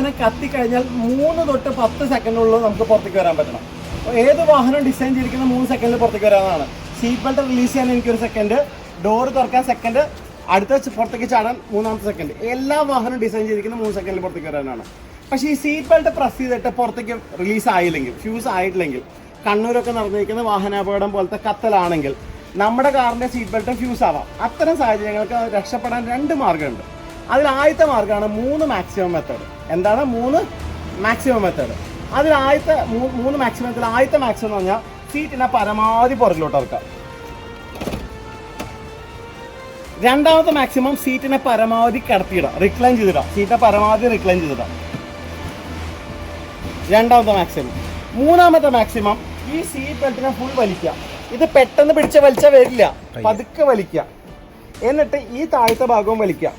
വാഹനം കത്തിക്കഴിഞ്ഞാൽ 3 തൊട്ട് 10 സെക്കൻഡിനുള്ളിൽ നമുക്ക് പുറത്തേക്ക് വരാൻ പറ്റണം. ഏത് വാഹനം ഡിസൈൻ ചെയ്തിരിക്കുന്ന 3 സെക്കൻഡിൽ പുറത്തേക്ക് വരാനാണ്. സീറ്റ് ബെൽറ്റ് റിലീസ് ചെയ്യാൻ എനിക്കൊരു സെക്കൻഡ്, ഡോറ് തുറക്കാൻ സെക്കൻഡ്, അടുത്ത പുറത്തേക്ക് ചാടാൻ 3ാമത്തെ സെക്കൻഡ്. എല്ലാ വാഹനം ഡിസൈൻ ചെയ്തിരിക്കുന്ന 3 സെക്കൻഡിൽ പുറത്തേക്ക് വരാനാണ്. പക്ഷേ ഈ സീറ്റ് ബെൽറ്റ് പ്രസ് ചെയ്തിട്ട് പുറത്തേക്ക് റിലീസ് ആയില്ലെങ്കിൽ, ഫ്യൂസ് ആയിട്ടില്ലെങ്കിൽ, കണ്ണൂരൊക്കെ നടന്നിരിക്കുന്ന വാഹനാപകടം പോലത്തെ കത്തലാണെങ്കിൽ നമ്മുടെ കാറിൻ്റെ സീറ്റ് ബെൽറ്റ് ഫ്യൂസ് ആവാം. അത്തരം സാഹചര്യങ്ങൾക്ക് രക്ഷപ്പെടാൻ 2 മാർഗ്ഗമുണ്ട്. അതിൽ ആദ്യത്തെ മാർഗ്ഗമാണ് 3 മാക്സിമം മെത്തേഡ്. എന്താണ് 3 മാക്സിമം മെത്തേഡ്? അതിൽ ആദ്യത്തെ 3 മാക്സിമത്തിൽ ആദ്യത്തെ മാക്സിമം എന്ന് പറഞ്ഞാൽ സീറ്റിനെ പരമാവധി പുറകിലോട്ട് ഇറക്കാം. രണ്ടാമത്തെ മാക്സിമം സീറ്റിനെ പരമാവധി കിടത്തിയിടാം, റിക്ലൈൻ ചെയ്തിടാം. സീറ്റിനെ പരമാവധി റിക്ലൈൻ ചെയ്തിടാം, രണ്ടാമത്തെ മാക്സിമം. മൂന്നാമത്തെ മാക്സിമം ഈ സീറ്റ് ബെൽറ്റിനെ ഫുൾ വലിക്കുക. ഇത് പെട്ടെന്ന് വലിച്ച വരില്ല, പതുക്കെ വലിക്കുക. എന്നിട്ട് ഈ താഴത്തെ ഭാഗവും വലിക്കുക.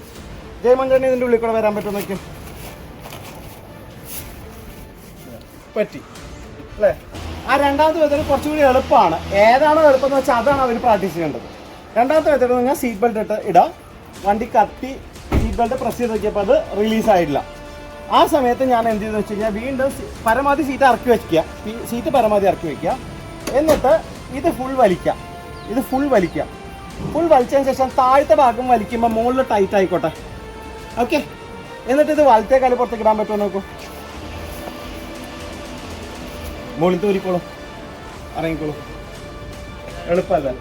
ജയമന്ത്രന് ഇതിൻ്റെ ഉള്ളിൽ കൂടെ വരാൻ പറ്റുമോ നോക്കി? പറ്റി അല്ലേ? ആ രണ്ടാമത്തെ മെത്തേഡ് കുറച്ചുകൂടി എളുപ്പമാണ്. ഏതാണോ എളുപ്പം എന്ന് വെച്ചാൽ അതാണ് അവർ പ്രാക്ടീസ് ചെയ്യേണ്ടത്. രണ്ടാമത്തെ മെത്തേഡ് എന്ന് പറഞ്ഞാൽ സീറ്റ് ബെൽറ്റ് ഇട്ട് ഇടാം. വണ്ടി കത്തി സീറ്റ് ബെൽറ്റ് പ്രസ് ചെയ്ത് നോക്കിയപ്പോൾ അത് റിലീസായിട്ടില്ല. ആ സമയത്ത് ഞാൻ എന്ത് ചെയ്തെന്ന് വെച്ച് കഴിഞ്ഞാൽ വീണ്ടും പരമാവധി സീറ്റ് ഇറക്കി വയ്ക്കുക. സീറ്റ് പരമാവധി ഇറക്കി വയ്ക്കുക. എന്നിട്ട് ഇത് ഫുൾ വലിക്കുക. ഫുൾ വലിച്ചതിന് ശേഷം താഴത്തെ ഭാഗം വലിക്കുമ്പോൾ മുകളിൽ ടൈറ്റ് ആയിക്കോട്ടെ. ഓക്കെ, എന്നിട്ട് ഇത് വലത്തെ കാല് പുറത്തേക്ക് ഇടാൻ പറ്റുമോ നോക്കൂ. മുകളിൽ തോരിക്കോളൂ, ഇറങ്ങിക്കോളൂ. എളുപ്പമല്ലേ?